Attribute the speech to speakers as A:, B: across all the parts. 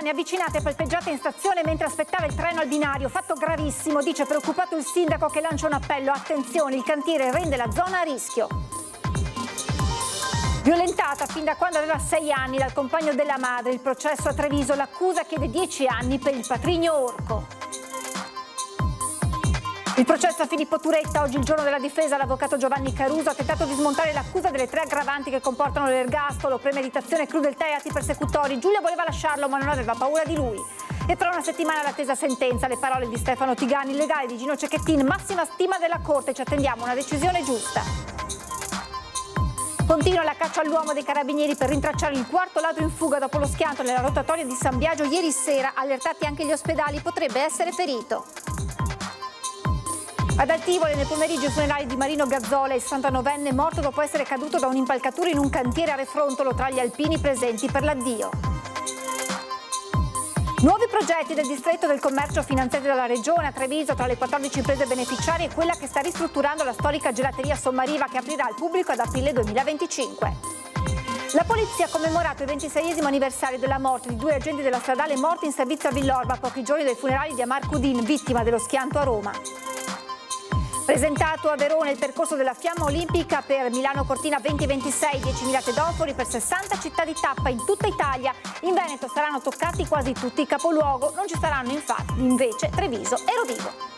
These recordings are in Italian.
A: anni avvicinate e palpeggiate in stazione mentre aspettava il treno al binario. Fatto gravissimo, dice preoccupato il sindaco che lancia un appello. Attenzione, il cantiere rende la zona a rischio. Violentata fin da quando aveva 6 anni dal compagno della madre, il processo a Treviso, l'accusa chiede 10 anni per il patrigno orco. Il processo a Filippo Turetta, oggi il giorno della difesa, l'avvocato Giovanni Caruso ha tentato di smontare l'accusa delle 3 aggravanti che comportano l'ergastolo, premeditazione, crudeltà e atti persecutori. Giulia voleva lasciarlo ma non aveva paura di lui. E tra una settimana l'attesa sentenza, le parole di Stefano Tigani, il legale di Gino Cecchettin, massima stima della Corte, ci attendiamo una decisione giusta. Continua la caccia all'uomo dei carabinieri per rintracciare il 4º ladro in fuga dopo lo schianto nella rotatoria di San Biagio ieri sera. Allertati anche gli ospedali, potrebbe essere ferito. Ad Altivole nel pomeriggio i funerali di Marino Gazzola, il 69enne morto dopo essere caduto da un'impalcatura in un cantiere a Refrontolo, tra gli alpini presenti per l'addio. Nuovi progetti del distretto del commercio finanziati dalla Regione a Treviso. Tra le 14 imprese beneficiarie quella che sta ristrutturando la storica gelateria Sommariva, che aprirà al pubblico ad aprile 2025. La polizia ha commemorato il 26esimo anniversario della morte di 2 agenti della stradale morti in servizio a Villorba a pochi giorni dai funerali di Amar Cudin, vittima dello schianto a Roma. Presentato a Verona il percorso della Fiamma Olimpica per Milano-Cortina 2026, 10.000 tedofori per 60 città di tappa in tutta Italia. In Veneto saranno toccati quasi tutti i capoluogo, non ci saranno infatti invece Treviso e Rovigo.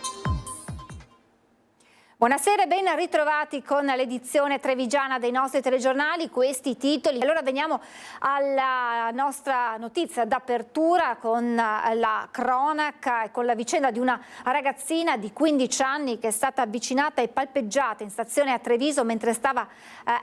A: Buonasera e ben ritrovati con l'edizione trevigiana dei nostri telegiornali, questi titoli. Allora veniamo alla nostra notizia d'apertura con la cronaca e con la vicenda di una ragazzina di 15 anni che è stata avvicinata e palpeggiata in stazione a Treviso mentre stava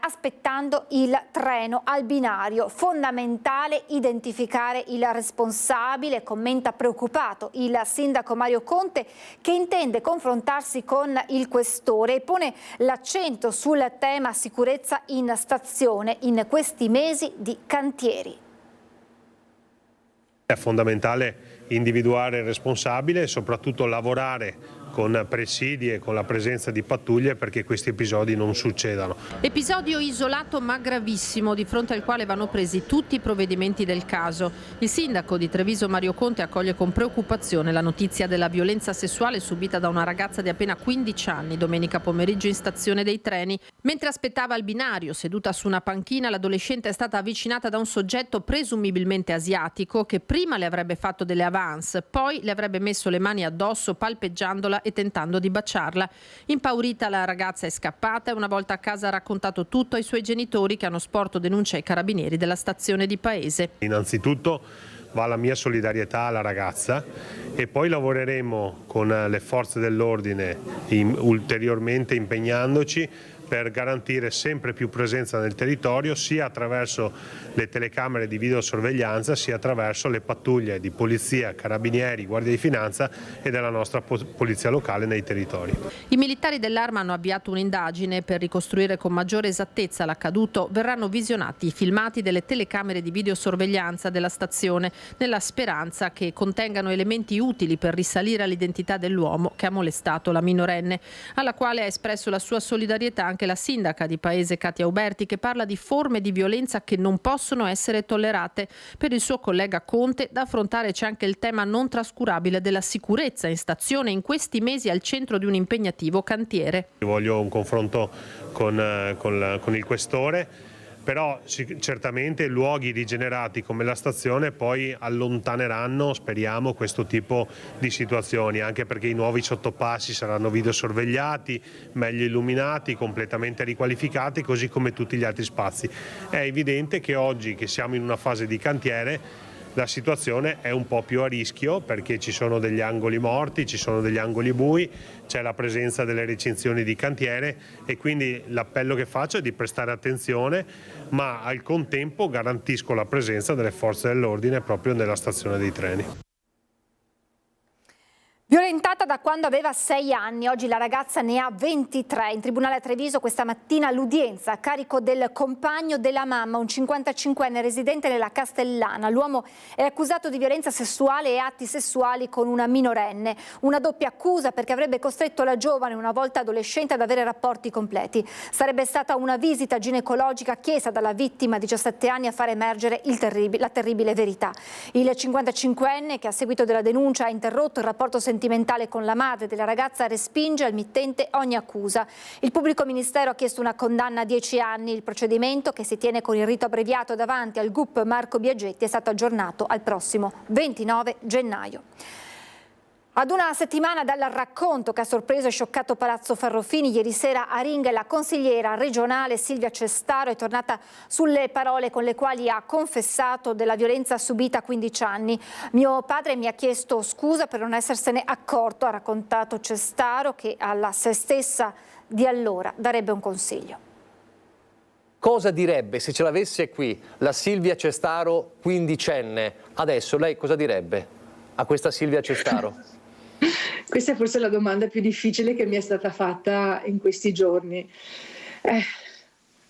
A: aspettando il treno al binario. Fondamentale identificare il responsabile, commenta preoccupato il sindaco Mario Conte, che intende confrontarsi con il questore e pone l'accento sul tema sicurezza in stazione in questi mesi di cantieri.
B: È fondamentale individuare il responsabile e soprattutto lavorare con presidi e con la presenza di pattuglie perché questi episodi non succedano.
C: Episodio isolato ma gravissimo, di fronte al quale vanno presi tutti i provvedimenti del caso. Il sindaco di Treviso Mario Conte accoglie con preoccupazione la notizia della violenza sessuale subita da una ragazza di appena 15 anni domenica pomeriggio in stazione dei treni. Mentre aspettava al binario, seduta su una panchina, l'adolescente è stata avvicinata da un soggetto presumibilmente asiatico che prima le avrebbe fatto delle avance, poi le avrebbe messo le mani addosso palpeggiandola e tentando di baciarla. Impaurita la ragazza è scappata e una volta a casa ha raccontato tutto ai suoi genitori, che hanno sporto denuncia ai carabinieri della stazione di Paese.
B: Innanzitutto va la mia solidarietà alla ragazza e poi lavoreremo con le forze dell'ordine ulteriormente impegnandoci per garantire sempre più presenza nel territorio, sia attraverso le telecamere di videosorveglianza sia attraverso le pattuglie di polizia, carabinieri, guardia di finanza e della nostra polizia locale nei territori.
C: I militari dell'Arma hanno avviato un'indagine per ricostruire con maggiore esattezza l'accaduto. Verranno visionati i filmati delle telecamere di videosorveglianza della stazione, nella speranza che contengano elementi utili per risalire all'identità dell'uomo che ha molestato la minorenne, alla quale ha espresso la sua solidarietà anche la sindaca di Paese Katia Uberti, che parla di forme di violenza che non possono essere tollerate. Per il suo collega Conte da affrontare c'è anche il tema non trascurabile della sicurezza in stazione, in questi mesi al centro di un impegnativo cantiere.
B: Voglio un confronto con il questore, però certamente luoghi rigenerati come la stazione poi allontaneranno, speriamo, questo tipo di situazioni, anche perché i nuovi sottopassi saranno videosorvegliati, meglio illuminati, completamente riqualificati, così come tutti gli altri spazi. È evidente che oggi, che siamo in una fase di cantiere, la situazione è un po' più a rischio perché ci sono degli angoli morti, ci sono degli angoli bui, c'è la presenza delle recinzioni di cantiere e quindi l'appello che faccio è di prestare attenzione, ma al contempo garantisco la presenza delle forze dell'ordine proprio nella stazione dei treni.
A: Violentata da quando aveva 6 anni, oggi la ragazza ne ha 23. In tribunale a Treviso questa mattina l'udienza a carico del compagno della mamma, un 55enne residente nella Castellana. L'uomo è accusato di violenza sessuale e atti sessuali con una minorenne. Una doppia accusa perché avrebbe costretto la giovane, una volta adolescente, ad avere rapporti completi. Sarebbe stata una visita ginecologica chiesta dalla vittima, 17 anni, a far emergere la terribile verità. Il 55enne, che a seguito della denuncia ha interrotto il rapporto sentimentale con la madre della ragazza, respinge al mittente ogni accusa. Il pubblico ministero ha chiesto una condanna a 10 anni. Il procedimento, che si tiene con il rito abbreviato davanti al GUP Marco Biagetti, è stato aggiornato al prossimo 29 gennaio. Ad una settimana dal racconto che ha sorpreso e scioccato Palazzo Farrofini, ieri sera a Ring la consigliera regionale Silvia Cestaro è tornata sulle parole con le quali ha confessato della violenza subita a 15 anni. Mio padre mi ha chiesto scusa per non essersene accorto, ha raccontato Cestaro, che alla se stessa di allora darebbe un consiglio.
D: Cosa direbbe se ce l'avesse qui la Silvia Cestaro quindicenne? Adesso lei cosa direbbe a questa Silvia Cestaro?
E: Questa è forse la domanda più difficile che mi è stata fatta in questi giorni.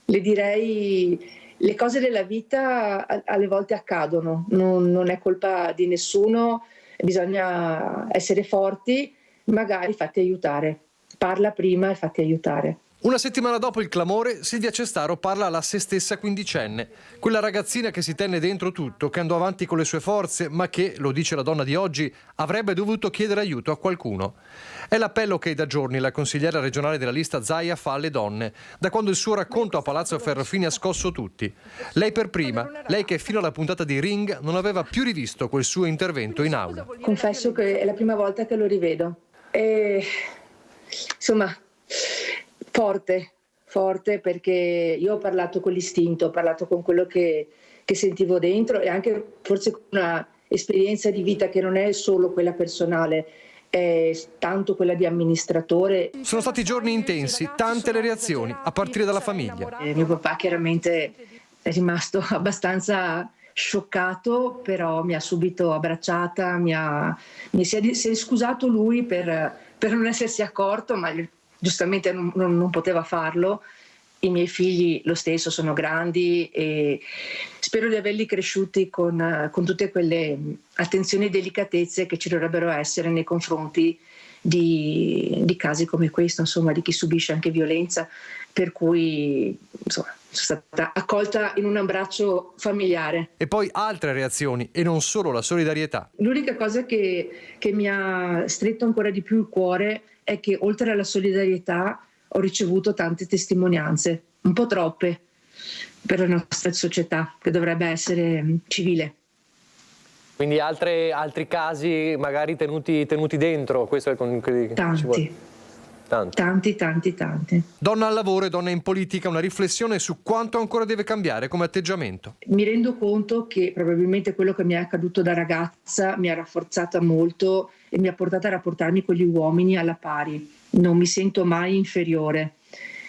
E: Le direi, le cose della vita alle volte accadono, non è colpa di nessuno, bisogna essere forti, magari fatti aiutare. Parla prima e fatti aiutare.
F: Una settimana dopo il clamore, Silvia Cestaro parla alla se stessa quindicenne, quella ragazzina che si tenne dentro tutto, che andò avanti con le sue forze, ma che, lo dice la donna di oggi, avrebbe dovuto chiedere aiuto a qualcuno. È l'appello che da giorni la consigliera regionale della lista Zaia fa alle donne, da quando il suo racconto a Palazzo Farrofini ha scosso tutti. Lei per prima, lei che fino alla puntata di Ring non aveva più rivisto quel suo intervento in aula.
E: Confesso che è la prima volta che lo rivedo. Insomma, forte, perché io ho parlato con l'istinto, ho parlato con quello che sentivo dentro, e anche forse con una esperienza di vita che non è solo quella personale, è tanto quella di amministratore.
F: Sono stati giorni intensi, tante le reazioni, a partire dalla famiglia.
E: Mio papà chiaramente è rimasto abbastanza scioccato, però mi ha subito abbracciata, si è scusato lui per non essersi accorto, ma giustamente non poteva farlo. I miei figli lo stesso sono grandi e spero di averli cresciuti con tutte quelle attenzioni e delicatezze che ci dovrebbero essere nei confronti di casi come questo, insomma, di chi subisce anche violenza, per cui insomma, sono stata accolta in un abbraccio familiare.
F: E poi altre reazioni, e non solo la solidarietà.
E: L'unica cosa che mi ha stretto ancora di più il cuore è che oltre alla solidarietà ho ricevuto tante testimonianze, un po' troppe per la nostra società, che dovrebbe essere civile.
D: Quindi altri casi magari tenuti dentro, questo è con quelli che ci vuole.
E: Tanti.
F: Donna al lavoro e donna in politica, una riflessione su quanto ancora deve cambiare come atteggiamento.
E: Mi rendo conto che probabilmente quello che mi è accaduto da ragazza mi ha rafforzata molto e mi ha portata a rapportarmi con gli uomini alla pari. Non mi sento mai inferiore.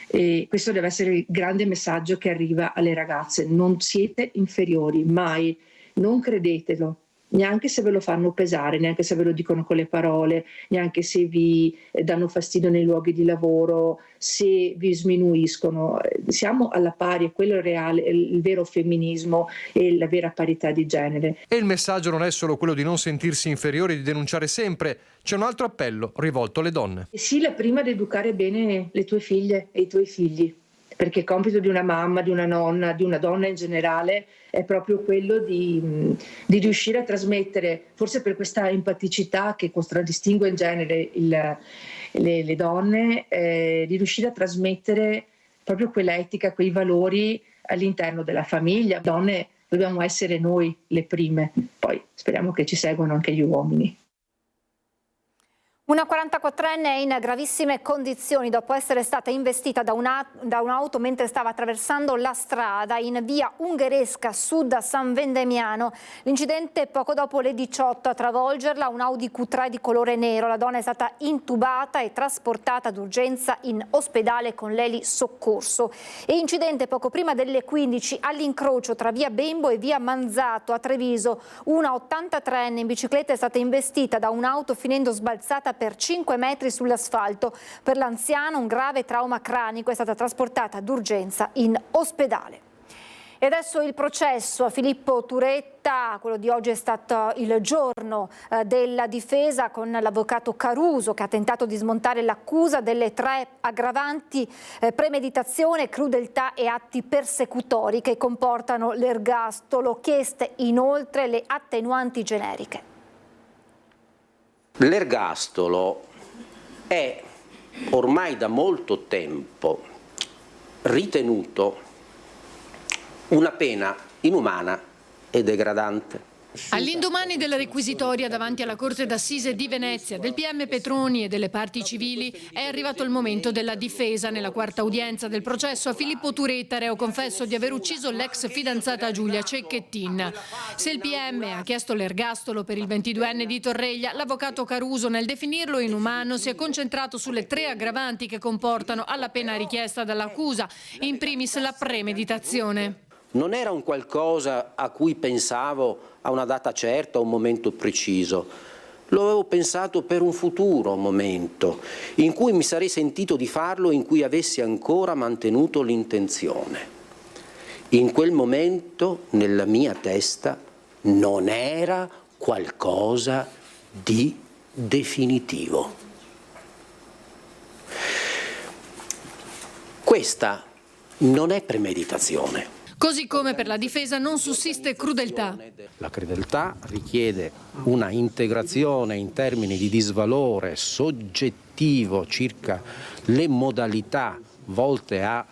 E: E questo deve essere il grande messaggio che arriva alle ragazze. Non siete inferiori, mai. Non credetelo. Neanche se ve lo fanno pesare, neanche se ve lo dicono con le parole, neanche se vi danno fastidio nei luoghi di lavoro, se vi sminuiscono. Siamo alla pari, è quello reale, è il vero femminismo e la vera parità di genere.
F: E il messaggio non è solo quello di non sentirsi inferiori e di denunciare sempre, c'è un altro appello rivolto alle donne.
E: E sì, la prima è educare bene le tue figlie e i tuoi figli, perché il compito di una mamma, di una nonna, di una donna in generale è proprio quello di riuscire a trasmettere, forse per questa empaticità che contraddistingue in genere le donne, di riuscire a trasmettere proprio quell'etica, quei valori all'interno della famiglia. Donne dobbiamo essere noi le prime, poi speriamo che ci seguano anche gli uomini.
A: Una 44enne è in gravissime condizioni dopo essere stata investita da un'auto mentre stava attraversando la strada in via Ungheresca Sud San Vendemiano. L'incidente poco dopo le 18, a travolgerla un Audi Q3 di colore nero. La donna è stata intubata e trasportata d'urgenza in ospedale con l'eli soccorso. E incidente poco prima delle 15 all'incrocio tra via Bembo e via Manzato a Treviso. Una 83enne in bicicletta è stata investita da un'auto finendo sbalzata per 5 metri sull'asfalto. Per l'anziano un grave trauma cranico, è stata trasportata d'urgenza in ospedale. E adesso il processo a Filippo Turetta. Quello di oggi è stato il giorno della difesa con l'avvocato Caruso, che ha tentato di smontare l'accusa delle 3 aggravanti: premeditazione, crudeltà e atti persecutori che comportano l'ergastolo. Chieste inoltre le attenuanti generiche.
G: L'ergastolo è ormai da molto tempo ritenuto una pena inumana e degradante.
H: All'indomani della requisitoria davanti alla Corte d'Assise di Venezia del PM Petroni e delle parti civili è arrivato il momento della difesa. Nella quarta udienza del processo a Filippo Turetta, reo confesso di aver ucciso l'ex fidanzata Giulia Cecchettin. Se il PM ha chiesto l'ergastolo per il 22enne di Torreglia, l'avvocato Caruso, nel definirlo inumano, si è concentrato sulle 3 aggravanti che comportano alla pena richiesta dall'accusa, in primis la premeditazione.
G: Non era un qualcosa a cui pensavo a una data certa, a un momento preciso. Lo avevo pensato per un futuro momento, in cui mi sarei sentito di farlo, in cui avessi ancora mantenuto l'intenzione. In quel momento, nella mia testa, non era qualcosa di definitivo. Questa non è premeditazione.
H: Così come per la difesa non sussiste crudeltà.
G: La crudeltà richiede una integrazione in termini di disvalore soggettivo circa le modalità volte a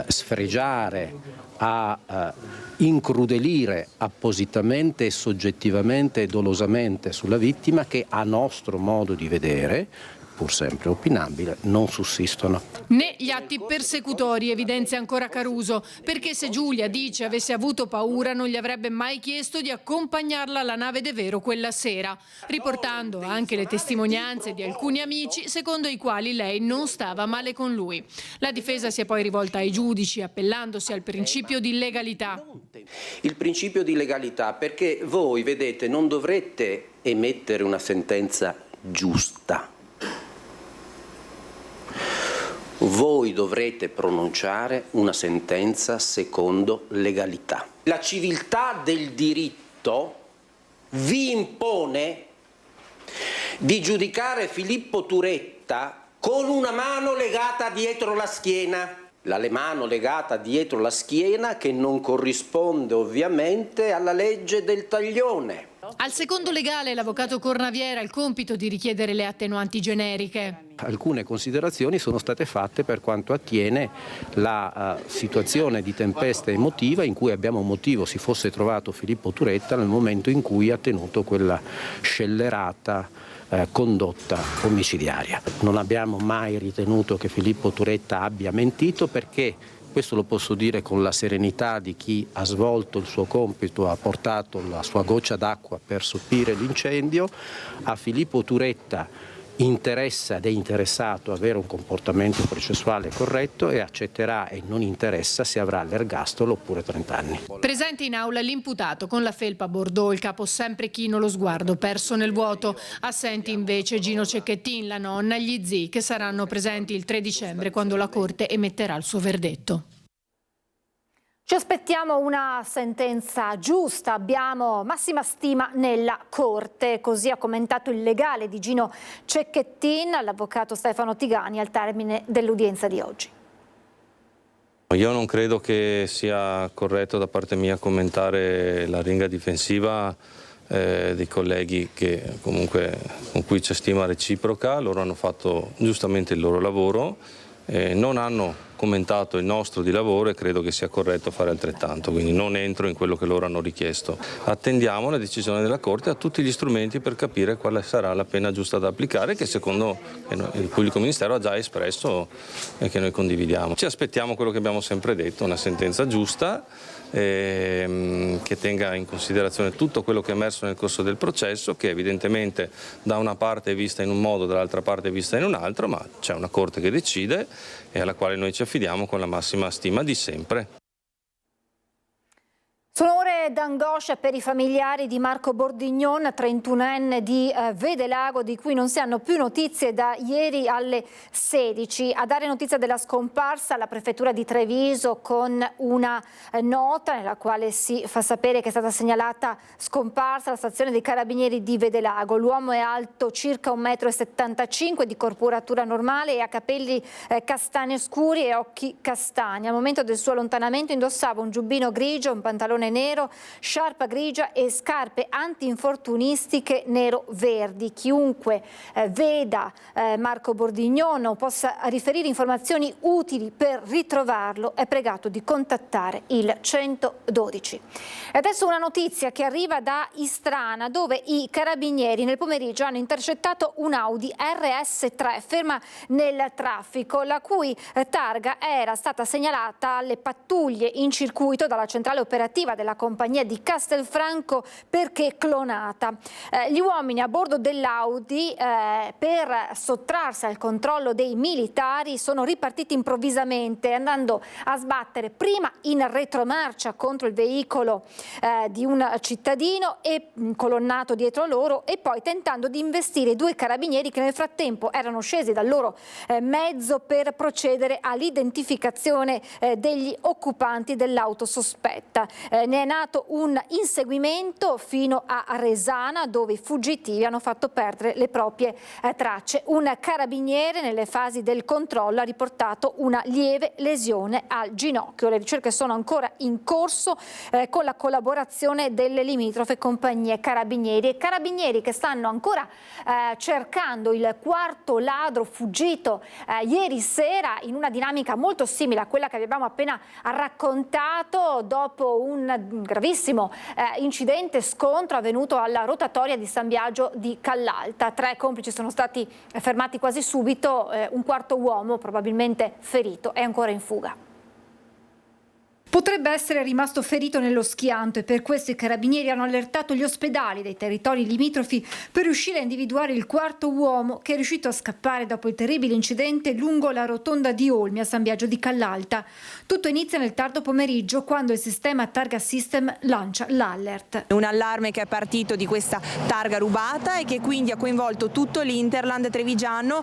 G: sfregiare, a incrudelire appositamente, soggettivamente e dolosamente sulla vittima, che a nostro modo di vedere, pur sempre opinabile, non sussistono.
H: Né gli atti persecutori, evidenzia ancora Caruso, perché se Giulia dice avesse avuto paura non gli avrebbe mai chiesto di accompagnarla alla nave De Vero quella sera, riportando anche le testimonianze di alcuni amici secondo i quali lei non stava male con lui. La difesa si è poi rivolta ai giudici appellandosi al principio di legalità.
G: Il principio di legalità, perché voi, vedete, non dovrete emettere una sentenza giusta. Voi dovrete pronunciare una sentenza secondo legalità. La civiltà del diritto vi impone di giudicare Filippo Turetta con una mano legata dietro la schiena. La mano legata dietro la schiena che non corrisponde ovviamente alla legge del taglione.
H: Al secondo legale l'avvocato Cornaviera ha il compito di richiedere le attenuanti generiche.
G: Alcune considerazioni sono state fatte per quanto attiene la situazione di tempesta emotiva in cui abbiamo motivo si fosse trovato Filippo Turetta nel momento in cui ha tenuto quella scellerata condotta omicidiaria. Non abbiamo mai ritenuto che Filippo Turetta abbia mentito, perché questo lo posso dire con la serenità di chi ha svolto il suo compito, ha portato la sua goccia d'acqua per sopire l'incendio. A Filippo Turetta interessa ed è interessato avere un comportamento processuale corretto e accetterà e non interessa se avrà l'ergastolo oppure 30 anni.
H: Presente in aula l'imputato con la felpa bordeaux, il capo sempre chino, lo sguardo perso nel vuoto. Assenti invece Gino Cecchettin, la nonna e gli zii, che saranno presenti il 3 dicembre quando la Corte emetterà il suo verdetto.
A: Ci aspettiamo una sentenza giusta, abbiamo massima stima nella Corte, così ha commentato il legale di Gino Cecchettin, l'avvocato Stefano Tigani, al termine dell'udienza di oggi.
I: Io non credo che sia corretto da parte mia commentare la ringa difensiva dei colleghi che comunque con cui c'è stima reciproca. Loro hanno fatto giustamente il loro lavoro, non hanno commentato il nostro di lavoro e credo che sia corretto fare altrettanto, quindi non entro in quello che loro hanno richiesto. Attendiamo la decisione della Corte, a tutti gli strumenti per capire quale sarà la pena giusta da applicare, che secondo il Pubblico Ministero ha già espresso e che noi condividiamo. Ci aspettiamo quello che abbiamo sempre detto, una sentenza giusta che tenga in considerazione tutto quello che è emerso nel corso del processo, che evidentemente da una parte è vista in un modo, dall'altra parte è vista in un altro, ma c'è una Corte che decide e alla quale noi ci affidiamo con la massima stima di sempre.
A: Sono ore d'angoscia per i familiari di Marco Bordignon, 31enne di Vedelago, di cui non si hanno più notizie da ieri alle 16. A dare notizia della scomparsa la prefettura di Treviso con una nota nella quale si fa sapere che è stata segnalata scomparsa alla stazione dei carabinieri di Vedelago. L'uomo è alto circa 1,75 m, di corporatura normale e ha capelli castani scuri e occhi castani. Al momento del suo allontanamento indossava un giubbino grigio, un pantalone nero, sciarpa grigia e scarpe antinfortunistiche nero-verdi. Chiunque veda Marco Bordignon o possa riferire informazioni utili per ritrovarlo è pregato di contattare il 112. E adesso una notizia che arriva da Istrana, dove i carabinieri nel pomeriggio hanno intercettato un Audi RS3 ferma nel traffico, la cui targa era stata segnalata alle pattuglie in circuito dalla centrale operativa della compagnia di Castelfranco perché clonata. Gli uomini a bordo dell'Audi per sottrarsi al controllo dei militari sono ripartiti improvvisamente, andando a sbattere prima in retromarcia contro il veicolo di un cittadino e colonnato dietro loro, e poi tentando di investire i due carabinieri che nel frattempo erano scesi dal loro mezzo per procedere all'identificazione degli occupanti dell'auto sospetta. Ne è nato un inseguimento fino a Resana, dove i fuggitivi hanno fatto perdere le proprie tracce. Un carabiniere nelle fasi del controllo ha riportato una lieve lesione al ginocchio. Le ricerche sono ancora in corso con la collaborazione delle limitrofe compagnie carabinieri che stanno ancora cercando il quarto ladro fuggito ieri sera, in una dinamica molto simile a quella che vi abbiamo appena raccontato dopo un gravissimo incidente, scontro avvenuto alla rotatoria di San Biagio di Callalta. 3 complici sono stati fermati quasi subito, un quarto uomo, probabilmente ferito, è ancora in fuga. Potrebbe essere rimasto ferito nello schianto e per questo i carabinieri hanno allertato gli ospedali dei territori limitrofi per riuscire a individuare il quarto uomo che è riuscito a scappare dopo il terribile incidente lungo la rotonda di Olmi a San Biagio di Callalta. Tutto inizia nel tardo pomeriggio, quando il sistema Targa System lancia l'allert.
J: Un allarme che è partito di questa targa rubata e che quindi ha coinvolto tutto l'Interland trevigiano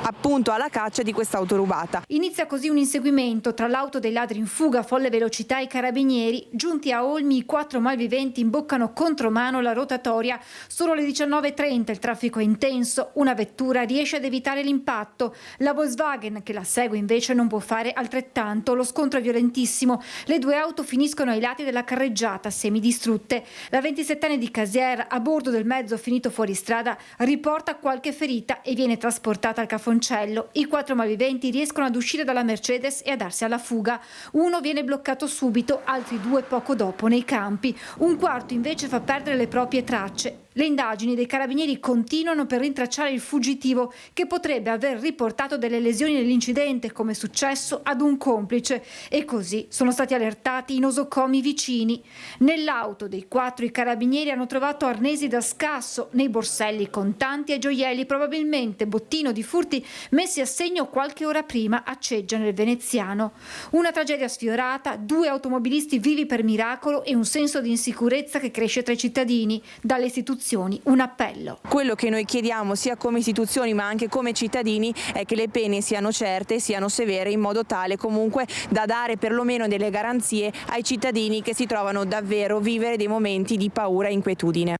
J: appunto alla caccia di quest'auto rubata.
A: Inizia così un inseguimento tra l'auto dei ladri in fuga, folle velocità e i carabinieri. Giunti a Olmi, i 4 malviventi imboccano contromano la rotatoria. Sono le 19:30, il traffico è intenso, una vettura riesce ad evitare l'impatto. La Volkswagen che la segue invece non può fare altrettanto. Lo scontro è violentissimo, le 2 auto finiscono ai lati della carreggiata, semidistrutte. La 27enne di Casier, a bordo del mezzo finito fuori strada, riporta qualche ferita e viene trasportata al Cafoncello. I 4 malviventi riescono ad uscire dalla Mercedes e a darsi alla fuga. Uno viene bloccato subito, altri 2 poco dopo nei campi. Un quarto invece fa perdere le proprie tracce. Le indagini dei carabinieri continuano per rintracciare il fuggitivo, che potrebbe aver riportato delle lesioni nell'incidente, come è successo ad un complice, e così sono stati allertati i nosocomi vicini. Nell'auto dei 4 i carabinieri hanno trovato arnesi da scasso, nei borselli contanti e gioielli, probabilmente bottino di furti messi a segno qualche ora prima a Ceggia nel Veneziano. Una tragedia sfiorata, 2 automobilisti vivi per miracolo e un senso di insicurezza che cresce tra i cittadini. Dalle istituzioni un appello.
J: Quello che noi chiediamo sia come istituzioni ma anche come cittadini è che le pene siano certe, siano severe, in modo tale comunque da dare perlomeno delle garanzie ai cittadini che si trovano davvero a vivere dei momenti di paura e inquietudine.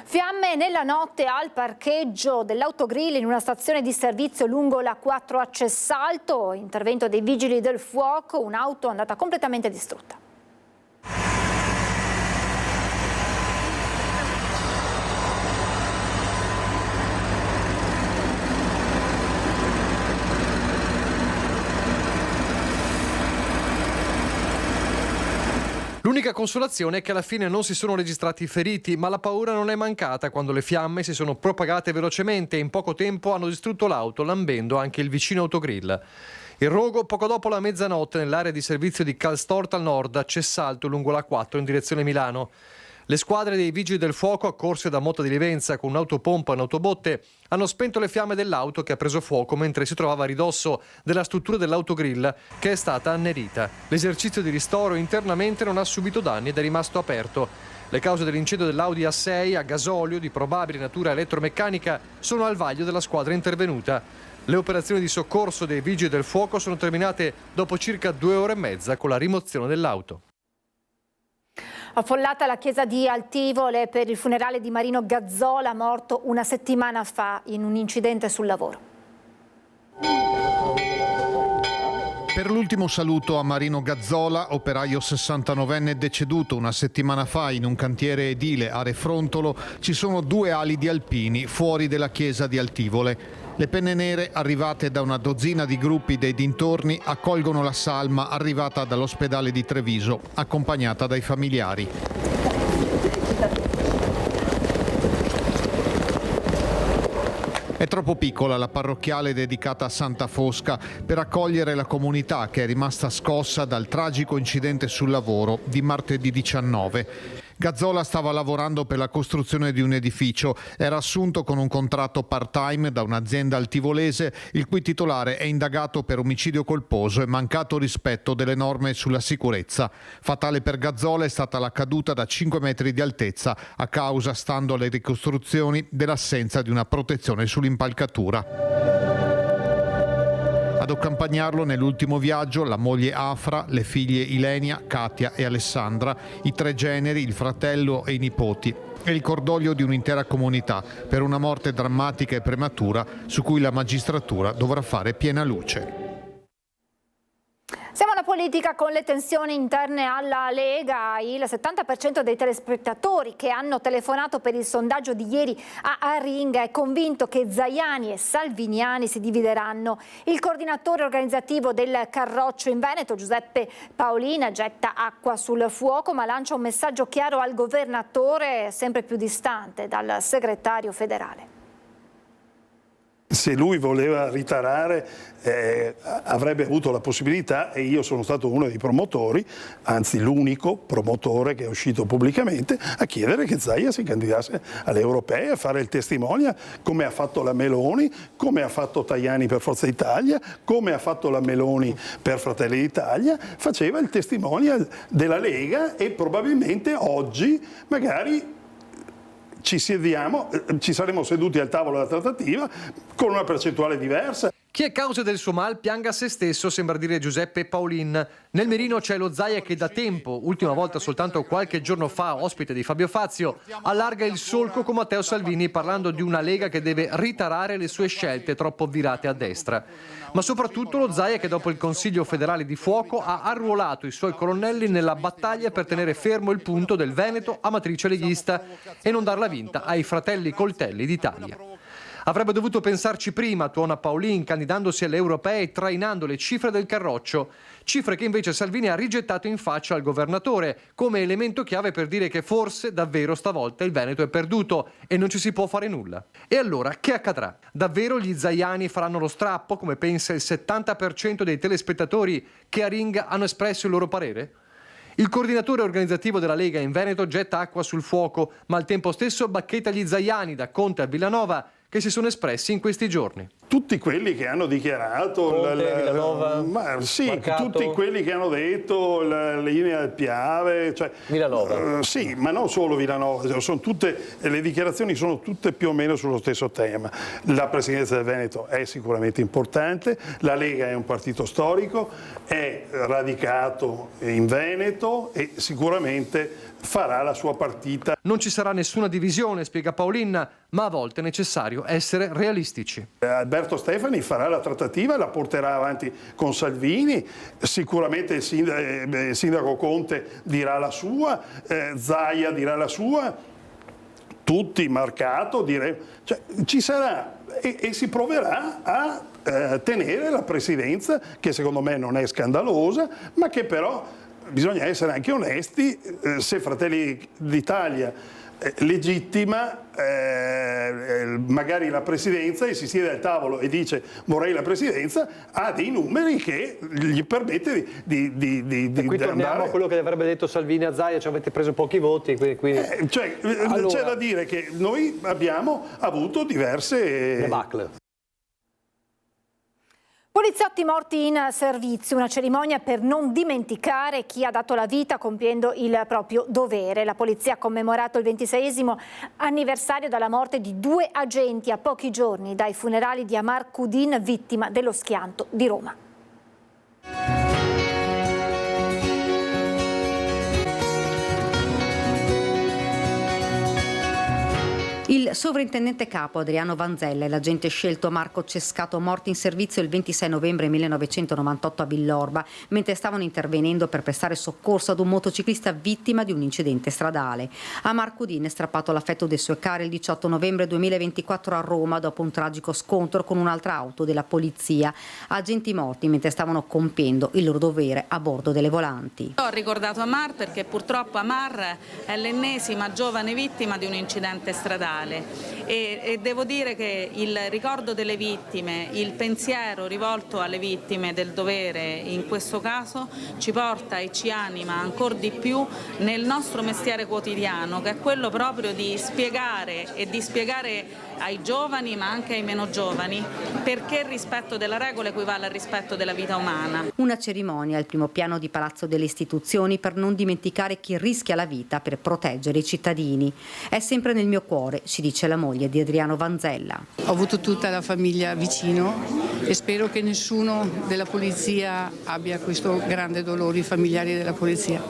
A: Fiamme nella notte al parcheggio dell'autogrill in una stazione di servizio lungo la 4 a Cessalto. Intervento dei vigili del fuoco, un'auto andata completamente distrutta.
F: L'unica consolazione è che alla fine non si sono registrati feriti, ma la paura non è mancata quando le fiamme si sono propagate velocemente e in poco tempo hanno distrutto l'auto, lambendo anche il vicino autogrill. Il rogo, poco dopo la mezzanotte, nell'area di servizio di Calstorta al nord, c'è salto lungo la 4 in direzione Milano. Le squadre dei vigili del fuoco, accorse da Motta di Livenza con un'autopompa e un'autobotte, hanno spento le fiamme dell'auto che ha preso fuoco mentre si trovava a ridosso della struttura dell'autogrill, che è stata annerita. L'esercizio di ristoro internamente non ha subito danni ed è rimasto aperto. Le cause dell'incendio dell'Audi A6 a gasolio di probabile natura elettromeccanica sono al vaglio della squadra intervenuta. Le operazioni di soccorso dei vigili del fuoco sono terminate dopo circa 2 ore e mezza con la rimozione dell'auto.
A: Affollata la chiesa di Altivole per il funerale di Marino Gazzola, morto una settimana fa in un incidente sul lavoro.
K: Per l'ultimo saluto a Marino Gazzola, operaio 69enne deceduto una settimana fa in un cantiere edile a Refrontolo, ci sono 2 ali di alpini fuori della chiesa di Altivole. Le penne nere, arrivate da una dozzina di gruppi dei dintorni, accolgono la salma arrivata dall'ospedale di Treviso, accompagnata dai familiari. È troppo piccola la parrocchiale dedicata a Santa Fosca per accogliere la comunità che è rimasta scossa dal tragico incidente sul lavoro di martedì 19. Gazzola stava lavorando per la costruzione di un edificio, era assunto con un contratto part-time da un'azienda altivolese il cui titolare è indagato per omicidio colposo e mancato rispetto delle norme sulla sicurezza. Fatale per Gazzola è stata la caduta da 5 metri di altezza a causa, stando alle ricostruzioni, dell'assenza di una protezione sull'impalcatura. Ad accompagnarlo nell'ultimo viaggio la moglie Afra, le figlie Ilenia, Katia e Alessandra, i 3 generi, il fratello e i nipoti e il cordoglio di un'intera comunità per una morte drammatica e prematura su cui la magistratura dovrà fare piena luce.
A: Siamo alla politica con le tensioni interne alla Lega. Il 70% dei telespettatori che hanno telefonato per il sondaggio di ieri a Aringa è convinto che Zaiani e Salviniani si divideranno. Il coordinatore organizzativo del Carroccio in Veneto, Giuseppe Paolina, getta acqua sul fuoco ma lancia un messaggio chiaro al governatore, sempre più distante dal segretario federale.
L: Se lui voleva ritarare avrebbe avuto la possibilità, e io sono stato uno dei promotori, anzi l'unico promotore che è uscito pubblicamente a chiedere che Zaia si candidasse alle europee, a fare il testimonial come ha fatto la Meloni, come ha fatto Tajani per Forza Italia, come ha fatto la Meloni per Fratelli d'Italia, faceva il testimonial della Lega e probabilmente oggi magari ci saremo seduti al tavolo della trattativa con una percentuale diversa.
F: Chi è causa del suo mal pianga se stesso, sembra dire Giuseppe Paolin. Nel mirino c'è lo Zaia che da tempo, ultima volta soltanto qualche giorno fa, ospite di Fabio Fazio, allarga il solco con Matteo Salvini parlando di una Lega che deve ritarare le sue scelte troppo virate a destra. Ma soprattutto lo Zaia che dopo il Consiglio federale di fuoco ha arruolato i suoi colonnelli nella battaglia per tenere fermo il punto del Veneto a matrice leghista e non darla vinta ai fratelli coltelli d'Italia. Avrebbe dovuto pensarci prima, tuona Paolin, candidandosi alle europee e trainando le cifre del Carroccio. Cifre che invece Salvini ha rigettato in faccia al governatore, come elemento chiave per dire che forse davvero stavolta il Veneto è perduto e non ci si può fare nulla. E allora, che accadrà? Davvero gli zaiani faranno lo strappo, come pensa il 70% dei telespettatori che a Aringa hanno espresso il loro parere? Il coordinatore organizzativo della Lega in Veneto getta acqua sul fuoco, ma al tempo stesso bacchetta gli zaiani da Conte a Villanova che si sono espressi in questi giorni.
L: Tutti quelli che hanno dichiarato tutti quelli che hanno detto la linea del Piave, cioè,
D: Villanova.
L: Sì, ma non solo Villanova, sono tutte, le dichiarazioni sono tutte più o meno sullo stesso tema. La presidenza del Veneto è sicuramente importante, la Lega è un partito storico, è radicato in Veneto e sicuramente farà la sua partita.
F: Non ci sarà nessuna divisione, spiega Paolin, ma a volte è necessario essere realistici.
L: Alberto Stefani farà la trattativa, la porterà avanti con Salvini, sicuramente il sindaco Conte dirà la sua, Zaia dirà la sua, tutti Marcato, cioè, ci sarà e si proverà a tenere la presidenza, che secondo me non è scandalosa, ma che però bisogna essere anche onesti, se Fratelli d'Italia legittima magari la presidenza e si siede al tavolo e dice vorrei la presidenza, ha dei numeri che gli permette di
D: qui torniamo
L: andare...
D: a quello che avrebbe detto Salvini a Zaia, cioè avete preso pochi voti. Quindi...
L: allora... C'è da dire che noi abbiamo avuto diverse...
D: debacle.
A: Poliziotti morti in servizio, una cerimonia per non dimenticare chi ha dato la vita compiendo il proprio dovere. La polizia ha commemorato il 26esimo anniversario dalla morte di 2 agenti a pochi giorni dai funerali di Amar Kudin, vittima dello schianto di Roma.
M: Il sovrintendente capo Adriano Vanzella e l'agente scelto Marco Cescato, morti in servizio il 26 novembre 1998 a Villorba, mentre stavano intervenendo per prestare soccorso ad un motociclista vittima di un incidente stradale. A Marco Kudin è strappato l'affetto dei suoi cari il 18 novembre 2024 a Roma dopo un tragico scontro con un'altra auto della polizia. Agenti morti mentre stavano compiendo il loro dovere a bordo delle volanti.
N: Ho ricordato Amar perché purtroppo Amar è l'ennesima giovane vittima di un incidente stradale. E devo dire che il ricordo delle vittime, il pensiero rivolto alle vittime del dovere in questo caso ci porta e ci anima ancora di più nel nostro mestiere quotidiano, che è quello proprio di spiegare ai giovani ma anche ai meno giovani perché il rispetto della regola equivale al rispetto della vita umana.
M: Una cerimonia al primo piano di Palazzo delle Istituzioni per non dimenticare chi rischia la vita per proteggere i cittadini. È sempre nel mio cuore, ci dice la moglie di Adriano Vanzella.
O: Ho avuto tutta la famiglia vicino e spero che nessuno della polizia abbia questo grande dolore, i familiari della polizia.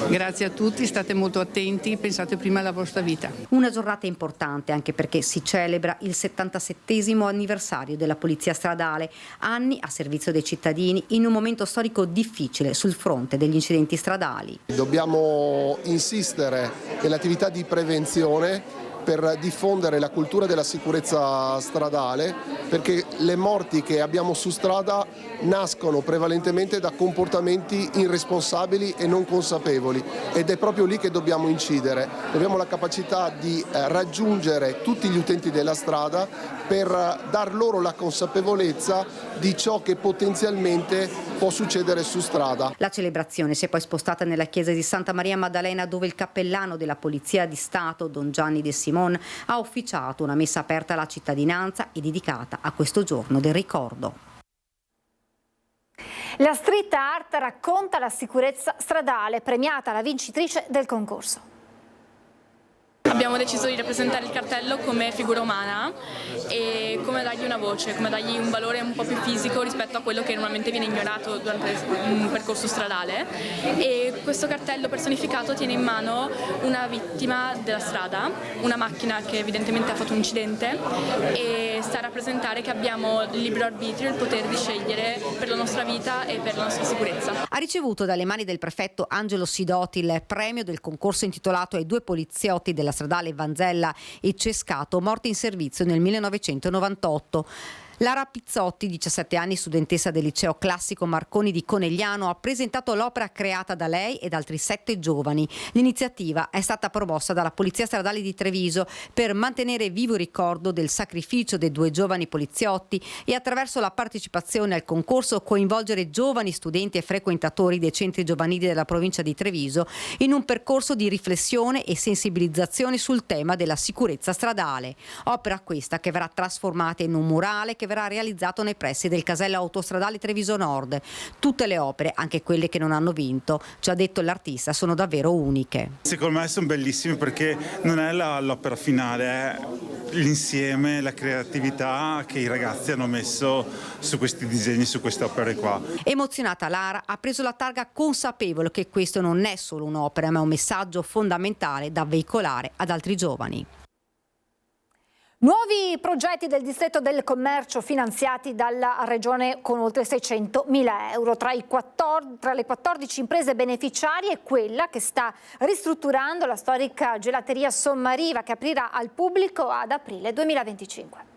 O: Grazie a tutti, state molto attenti, pensate prima alla vostra vita.
M: Una giornata importante anche perché si celebra il 77° anniversario della Polizia Stradale, anni a servizio dei cittadini in un momento storico difficile sul fronte degli incidenti stradali.
P: Dobbiamo insistere nell'attività di prevenzione per diffondere la cultura della sicurezza stradale, perché le morti che abbiamo su strada nascono prevalentemente da comportamenti irresponsabili e non consapevoli, ed è proprio lì che dobbiamo incidere. Abbiamo la capacità di raggiungere tutti gli utenti della strada per dar loro la consapevolezza di ciò che potenzialmente può succedere su strada.
M: La celebrazione si è poi spostata nella chiesa di Santa Maria Maddalena, dove il cappellano della Polizia di Stato, Don Gianni De Simon, ha ufficiato una messa aperta alla cittadinanza e dedicata a questo giorno del ricordo.
A: La street art racconta la sicurezza stradale, premiata la vincitrice del concorso.
Q: Abbiamo deciso di rappresentare il cartello come figura umana e come dargli una voce, come dargli un valore un po' più fisico rispetto a quello che normalmente viene ignorato durante un percorso stradale. E questo cartello personificato tiene in mano una vittima della strada, una macchina che evidentemente ha fatto un incidente, e sta a rappresentare che abbiamo il libero arbitrio, il potere di scegliere per la nostra vita e per la nostra sicurezza.
M: Ha ricevuto dalle mani del prefetto Angelo Sidoti il premio del concorso intitolato ai 2 poliziotti della stradale Vanzella e Cescato, morti in servizio nel 1998. Lara Pizzotti, 17 anni, studentessa del liceo classico Marconi di Conegliano, ha presentato l'opera creata da lei ed altri 7 giovani. L'iniziativa è stata promossa dalla Polizia Stradale di Treviso per mantenere vivo il ricordo del sacrificio dei 2 giovani poliziotti e, attraverso la partecipazione al concorso, coinvolgere giovani studenti e frequentatori dei centri giovanili della provincia di Treviso in un percorso di riflessione e sensibilizzazione sul tema della sicurezza stradale. Opera questa che verrà trasformata in un murale che verrà realizzato nei pressi del casello autostradale Treviso Nord. Tutte le opere, anche quelle che non hanno vinto, ci ha detto l'artista, sono davvero uniche.
R: Secondo me sono bellissime perché non è l'opera finale, è l'insieme, la creatività che i ragazzi hanno messo su questi disegni, su queste opere qua.
M: Emozionata, Lara ha preso la targa consapevole che questo non è solo un'opera, ma un messaggio fondamentale da veicolare ad altri giovani.
A: Nuovi progetti del distretto del commercio finanziati dalla Regione con oltre 600.000 euro. Tra le 14 imprese beneficiarie, quella che sta ristrutturando la storica gelateria Sommariva, che aprirà al pubblico ad aprile 2025.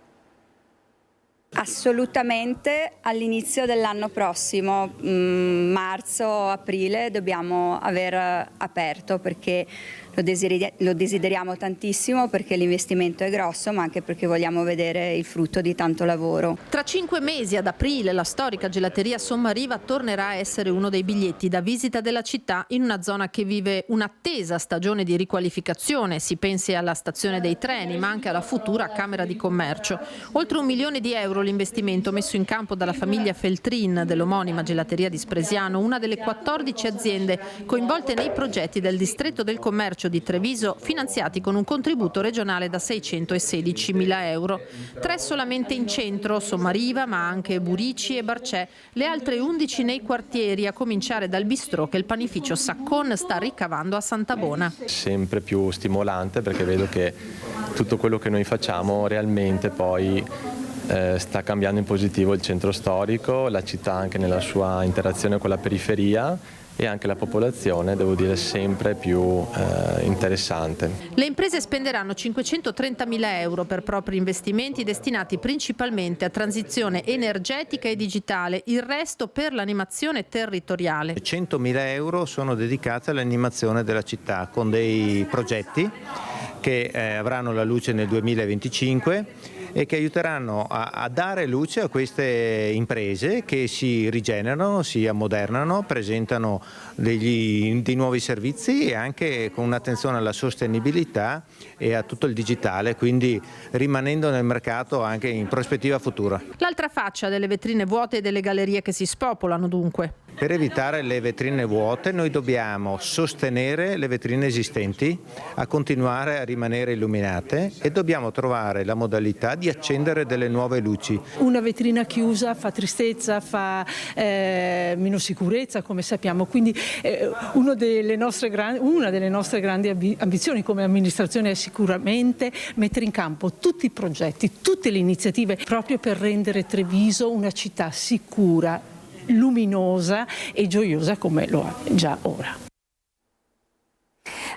S: Assolutamente all'inizio dell'anno prossimo, marzo-aprile, dobbiamo aver aperto, perché lo desideriamo tantissimo, perché l'investimento è grosso, ma anche perché vogliamo vedere il frutto di tanto lavoro.
C: Tra 5 mesi, ad aprile, la storica gelateria Sommariva tornerà a essere uno dei biglietti da visita della città, in una zona che vive un'attesa stagione di riqualificazione. Si pensi alla stazione dei treni, ma anche alla futura Camera di Commercio. Oltre 1 milione di euro l'investimento messo in campo dalla famiglia Feltrin dell'omonima gelateria di Spresiano, una delle 14 aziende coinvolte nei progetti del distretto del commercio di Treviso, finanziati con un contributo regionale da 616.000 euro. 3 solamente in centro, Sommariva, ma anche Burici e Barcè, le altre 11 nei quartieri, a cominciare dal bistrò che il panificio Saccon sta ricavando a Santabona.
T: Sempre più stimolante, perché vedo che tutto quello che noi facciamo realmente poi sta cambiando in positivo il centro storico, la città anche nella sua interazione con la periferia, e anche la popolazione, devo dire, sempre più interessante.
C: Le imprese spenderanno 530.000 euro per propri investimenti destinati principalmente a transizione energetica e digitale, il resto per l'animazione territoriale.
U: 100.000 euro sono dedicati all'animazione della città, con dei progetti che avranno la luce nel 2025 e che aiuteranno a dare luce a queste imprese che si rigenerano, si ammodernano, presentano dei nuovi servizi, e anche con un'attenzione alla sostenibilità e a tutto il digitale, quindi rimanendo nel mercato anche in prospettiva futura.
C: L'altra faccia delle vetrine vuote e delle gallerie che si spopolano, dunque.
U: Per evitare le vetrine vuote noi dobbiamo sostenere le vetrine esistenti a continuare a rimanere illuminate, e dobbiamo trovare la modalità di accendere delle nuove luci.
V: Una vetrina chiusa fa tristezza, fa meno sicurezza, come sappiamo, quindi una delle nostre grandi ambizioni come amministrazione è sicuramente mettere in campo tutti i progetti, tutte le iniziative, proprio per rendere Treviso una città sicura, luminosa e gioiosa come lo è già ora.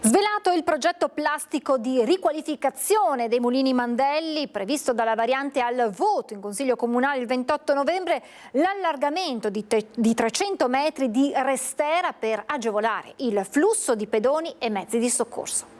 A: Svelato il progetto plastico di riqualificazione dei mulini Mandelli, previsto dalla variante al voto in Consiglio Comunale il 28 novembre, l'allargamento di 300 metri di restera per agevolare il flusso di pedoni e mezzi di soccorso.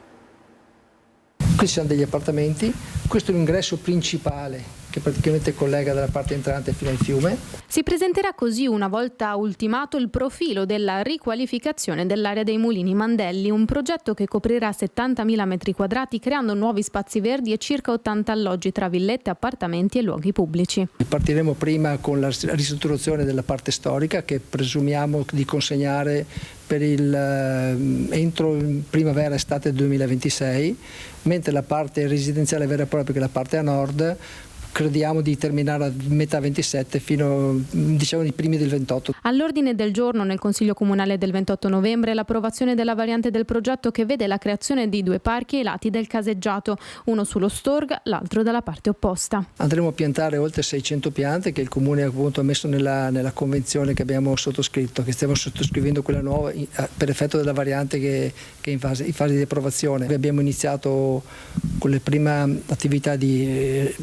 W: Qui ci sono degli appartamenti, questo è l'ingresso principale che praticamente collega dalla parte entrante fino al fiume.
X: Si presenterà così, una volta ultimato, il profilo della riqualificazione dell'area dei mulini Mandelli, un progetto che coprirà 70.000 metri quadrati creando nuovi spazi verdi e circa 80 alloggi tra villette, appartamenti e luoghi pubblici.
W: Partiremo prima con la ristrutturazione della parte storica, che presumiamo di consegnare per entro primavera-estate 2026, mentre la parte residenziale vera e propria, che è la parte a nord, crediamo di terminare a metà 27 fino, diciamo, ai primi del 28.
X: All'ordine del giorno nel Consiglio Comunale del 28 novembre l'approvazione della variante del progetto che vede la creazione di 2 parchi ai lati del caseggiato, uno sullo Storg, l'altro dalla parte opposta.
W: Andremo a piantare oltre 600 piante che il Comune appunto ha messo nella convenzione che abbiamo sottoscritto, che stiamo sottoscrivendo quella nuova per effetto della variante che è in fase di approvazione. Abbiamo iniziato con le prime attività di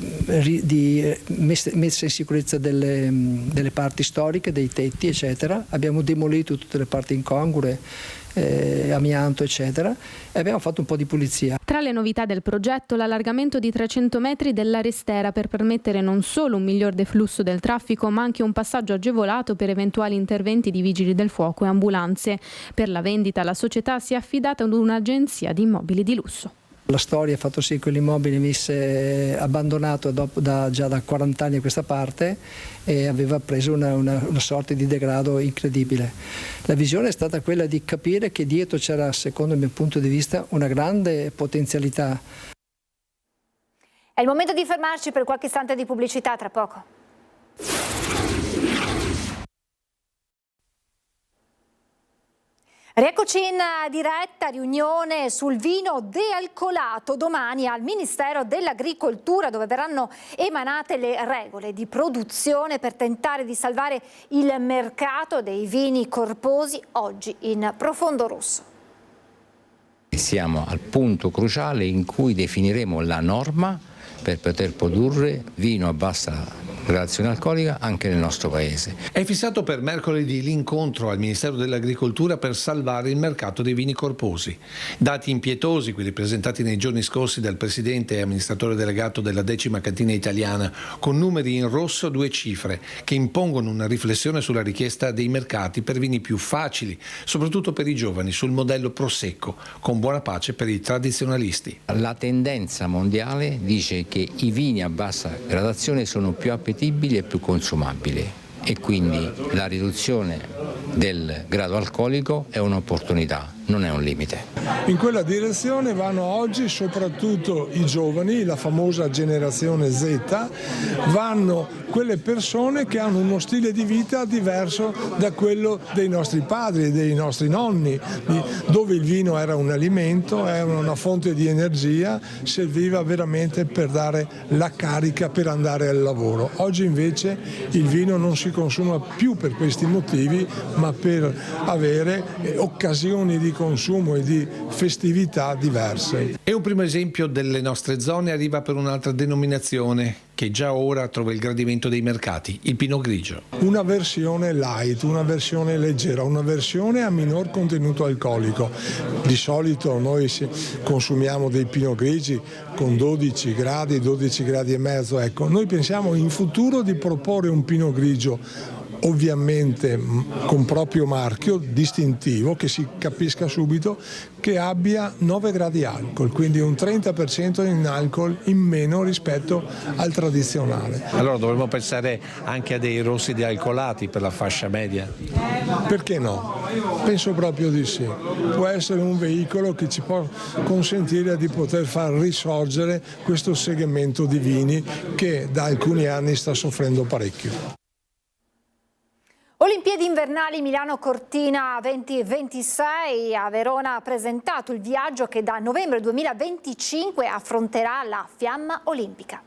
W: messa in sicurezza delle parti storiche, dei tetti eccetera. Abbiamo demolito tutte le parti incongrue, amianto eccetera, e abbiamo fatto un po' di pulizia.
X: Tra le novità del progetto l'allargamento di 300 metri della restera per permettere non solo un miglior deflusso del traffico, ma anche un passaggio agevolato per eventuali interventi di vigili del fuoco e ambulanze. Per la vendita la società si è affidata ad un'agenzia di immobili di lusso.
W: La storia ha fatto sì che l'immobile venisse abbandonato già da 40 anni a questa parte, e aveva preso una sorta di degrado incredibile. La visione è stata quella di capire che dietro c'era, secondo il mio punto di vista, una grande potenzialità.
A: È il momento di fermarci per qualche istante di pubblicità, tra poco. Rieccoci in diretta, riunione sul vino dealcolato domani al Ministero dell'Agricoltura, dove verranno emanate le regole di produzione per tentare di salvare il mercato dei vini corposi, oggi in profondo rosso.
Y: Siamo al punto cruciale in cui definiremo la norma per poter produrre vino a bassa gradazione alcolica anche nel nostro paese.
B: È fissato per mercoledì l'incontro al Ministero dell'Agricoltura per salvare il mercato dei vini corposi. Dati impietosi, quelli presentati nei giorni scorsi dal presidente e amministratore delegato della 10ª cantina italiana, con numeri in rosso 2 cifre, che impongono una riflessione sulla richiesta dei mercati per vini più facili, soprattutto per i giovani, sul modello Prosecco, con buona pace per i tradizionalisti.
Y: La tendenza mondiale dice che i vini a bassa gradazione sono più appetibili e più consumabili e quindi la riduzione del grado alcolico è un'opportunità, non è un limite.
E: In quella direzione vanno oggi soprattutto i giovani, la famosa generazione Z, vanno quelle persone che hanno uno stile di vita diverso da quello dei nostri padri e dei nostri nonni, dove il vino era un alimento, era una fonte di energia, serviva veramente per dare la carica per andare al lavoro. Oggi invece il vino non si consuma più per questi motivi, ma per avere occasioni di consumo e di festività diverse.
B: E un primo esempio delle nostre zone arriva per un'altra denominazione che già ora trova il gradimento dei mercati, il Pinot Grigio.
E: Una versione light, una versione leggera, una versione a minor contenuto alcolico. Di solito noi consumiamo dei Pinot Grigi con 12 gradi e mezzo. Ecco, noi pensiamo in futuro di proporre un Pinot Grigio ovviamente con proprio marchio distintivo, che si capisca subito, che abbia 9 gradi alcol, quindi un 30% in alcol in meno rispetto al tradizionale.
B: Allora dovremmo pensare anche a dei rossi dealcolati per la fascia media?
E: Perché no? Penso proprio di sì. Può essere un veicolo che ci può consentire di poter far risorgere questo segmento di vini che da alcuni anni sta soffrendo parecchio.
A: Olimpiadi invernali Milano-Cortina 2026, a Verona ha presentato il viaggio che da novembre 2025 affronterà la Fiamma Olimpica.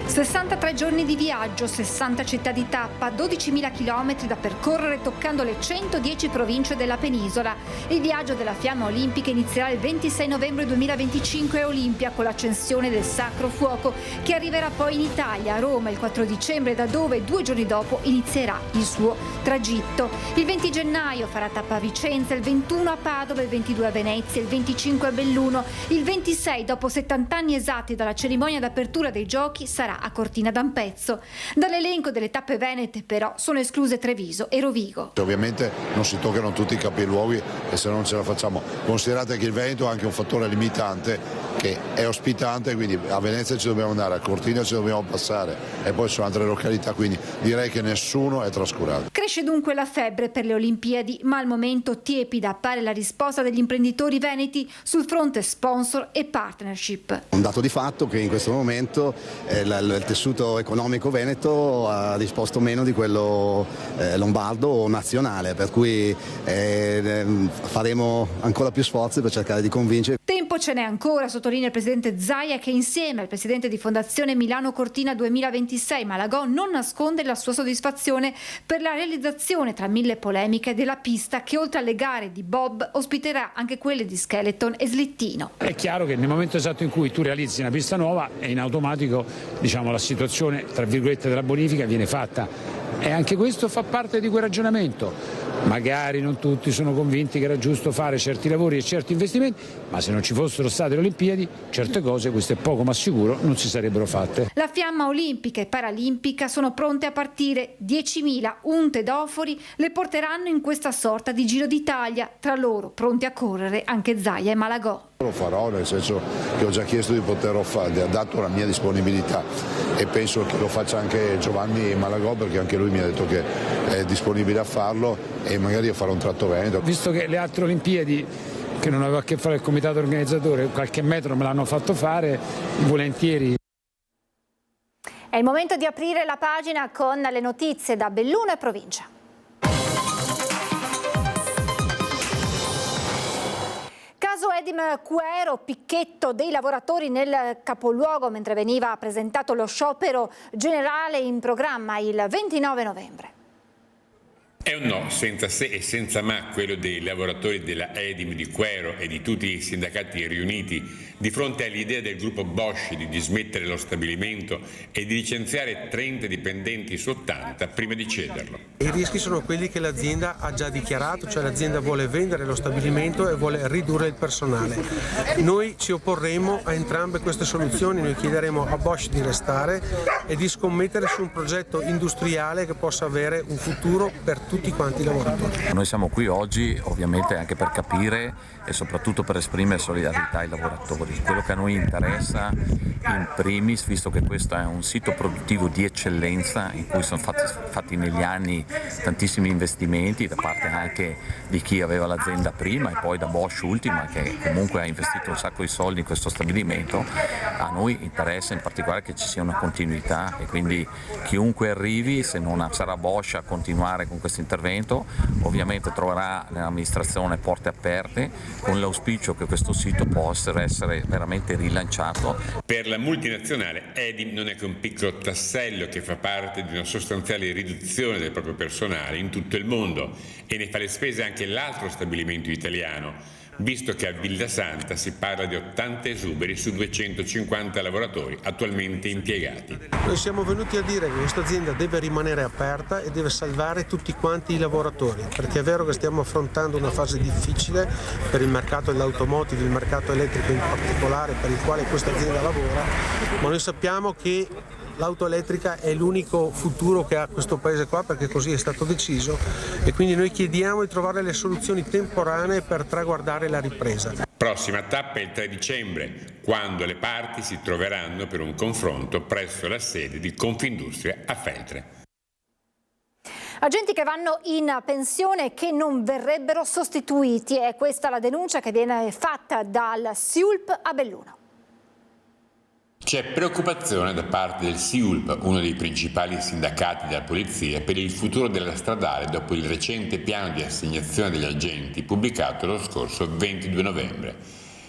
A: 63 giorni di viaggio, 60 città di tappa, 12.000 chilometri da percorrere toccando le 110 province della penisola. Il viaggio della Fiamma Olimpica inizierà il 26 novembre 2025 a Olimpia con l'accensione del Sacro Fuoco, che arriverà poi in Italia, a Roma, il 4 dicembre, da dove 2 giorni dopo inizierà il suo tragitto. Il 20 gennaio farà tappa a Vicenza, il 21 a Padova, il 22 a Venezia, il 25 a Belluno, il 26, dopo 70 anni esatti dalla cerimonia d'apertura dei giochi, sarà a Cortina d'Ampezzo. Dall'elenco delle tappe venete però sono escluse Treviso e Rovigo.
G: Ovviamente non si toccano tutti i capoluoghi e se non ce la facciamo. Considerate che il Veneto ha anche un fattore limitante, che è ospitante, quindi a Venezia ci dobbiamo andare, a Cortina ci dobbiamo passare e poi su altre località, quindi direi che nessuno è trascurato.
A: Cresce dunque la febbre per le Olimpiadi, ma al momento tiepida appare la risposta degli imprenditori veneti sul fronte sponsor e partnership.
H: Un dato di fatto che in questo momento il tessuto economico veneto ha disposto meno di quello lombardo o nazionale, per cui faremo ancora più sforzi per cercare di convincere.
A: Tempo ce n'è ancora, sottolinea il presidente Zaia, che insieme al presidente di Fondazione Milano Cortina 2026 Malagò non nasconde la sua soddisfazione per la realizzazione, tra mille polemiche, della pista che oltre alle gare di bob ospiterà anche quelle di skeleton e slittino.
I: È chiaro che nel momento esatto in cui tu realizzi una pista nuova e in automatico la situazione tra virgolette della bonifica viene fatta, e anche questo fa parte di quel ragionamento. Magari non tutti sono convinti che era giusto fare certi lavori e certi investimenti, ma se non ci fossero state le Olimpiadi certe cose, questo è poco ma sicuro, non si sarebbero fatte.
A: La Fiamma Olimpica e Paralimpica sono pronte a partire. 10.000 unte d'ofori le porteranno in questa sorta di Giro d'Italia, tra loro pronti a correre anche Zaia e Malagò.
G: Lo farò, nel senso che ho già chiesto di poterlo fare, ha dato la mia disponibilità e penso che lo faccia anche Giovanni Malagò, perché anche lui mi ha detto che è disponibile a farlo e magari io farò un tratto veneto.
I: Visto che le altre Olimpiadi, che non aveva a che fare il comitato organizzatore, qualche metro me l'hanno fatto fare, volentieri.
A: È il momento di aprire la pagina con le notizie da Belluno e provincia. Caso Edim Quero, picchetto dei lavoratori nel capoluogo mentre veniva presentato lo sciopero generale in programma il 29 novembre.
D: È un no senza se e senza ma quello dei lavoratori della Edim di Quero e di tutti i sindacati riuniti di fronte all'idea del gruppo Bosch di dismettere lo stabilimento e di licenziare 30 dipendenti su 80 prima di cederlo.
F: I rischi sono quelli che l'azienda ha già dichiarato, cioè l'azienda vuole vendere lo stabilimento e vuole ridurre il personale. Noi ci opporremo a entrambe queste soluzioni, noi chiederemo a Bosch di restare e di scommettere su un progetto industriale che possa avere un futuro per tutti quanti i lavoratori.
J: Noi siamo qui oggi ovviamente anche per capire e soprattutto per esprimere solidarietà ai lavoratori. Quello che a noi interessa in primis, visto che questo è un sito produttivo di eccellenza in cui sono fatti negli anni tantissimi investimenti da parte anche di chi aveva l'azienda prima e poi da Bosch ultima, che comunque ha investito un sacco di soldi in questo stabilimento, a noi interessa in particolare che ci sia una continuità e quindi chiunque arrivi, se non sarà Bosch a continuare con questo intervento, ovviamente troverà nell'amministrazione porte aperte con l'auspicio che questo sito possa essere veramente rilanciato.
D: Per la multinazionale Edim non è che un piccolo tassello che fa parte di una sostanziale riduzione del proprio personale in tutto il mondo e ne fa le spese anche l'altro stabilimento italiano, visto che a Villasanta si parla di 80 esuberi su 250 lavoratori attualmente impiegati.
F: Noi siamo venuti a dire che questa azienda deve rimanere aperta e deve salvare tutti quanti i lavoratori, perché è vero che stiamo affrontando una fase difficile per il mercato dell'automotive, il mercato elettrico in particolare, per il quale questa azienda lavora, ma noi sappiamo che l'auto elettrica è l'unico futuro che ha questo paese qua, perché così è stato deciso, e quindi noi chiediamo di trovare le soluzioni temporanee per traguardare la ripresa.
D: Prossima tappa è il 3 dicembre, quando le parti si troveranno per un confronto presso la sede di Confindustria a Feltre.
A: Agenti che vanno in pensione e che non verrebbero sostituiti, è questa la denuncia che viene fatta dal SIULP a Belluno.
D: C'è preoccupazione da parte del SIULP, uno dei principali sindacati della polizia, per il futuro della stradale dopo il recente piano di assegnazione degli agenti pubblicato lo scorso 22 novembre.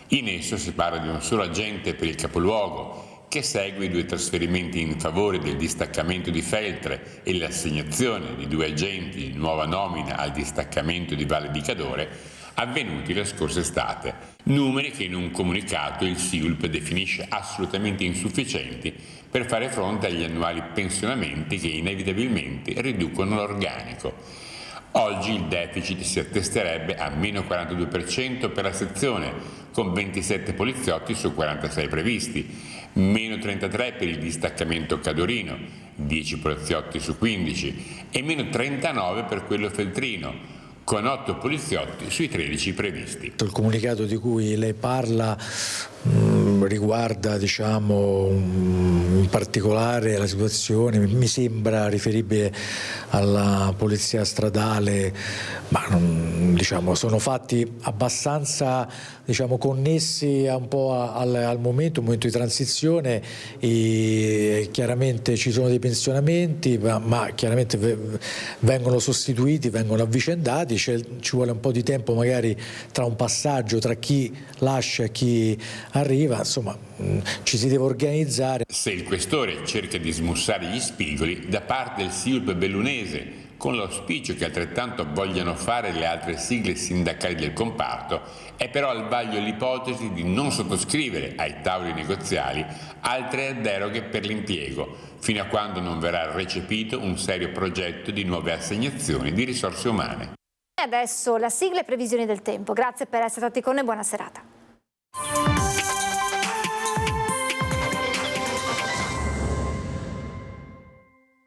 D: In esso si parla di un solo agente per il capoluogo, che segue i 2 trasferimenti in favore del distaccamento di Feltre e l'assegnazione di 2 agenti di nuova nomina al distaccamento di Valle di Cadore, avvenuti la scorsa estate, numeri che in un comunicato il SIULP definisce assolutamente insufficienti per fare fronte agli annuali pensionamenti che inevitabilmente riducono l'organico. Oggi il deficit si attesterebbe a meno 42% per la sezione, con 27 poliziotti su 46 previsti, meno 33 per il distaccamento cadorino, 10 poliziotti su 15, e meno 39 per quello feltrino, con 8 poliziotti sui 13 previsti.
K: Il comunicato di cui lei parla riguarda, diciamo, in particolare la situazione, mi sembra riferibile alla polizia stradale, ma diciamo, sono fatti abbastanza, diciamo, connessi un po' al momento di transizione, e chiaramente ci sono dei pensionamenti, ma chiaramente vengono sostituiti, vengono avvicendati, ci vuole un po' di tempo magari tra un passaggio tra chi lascia e chi arriva, insomma ci si deve organizzare.
D: Se il questore cerca di smussare gli spigoli, da parte del SIULP bellunese, con l'auspicio che altrettanto vogliano fare le altre sigle sindacali del comparto, è però al vaglio l'ipotesi di non sottoscrivere ai tavoli negoziali altre deroghe per l'impiego, fino a quando non verrà recepito un serio progetto di nuove assegnazioni di risorse umane.
A: E adesso la sigla e previsioni del tempo. Grazie per essere stati con noi, buona serata.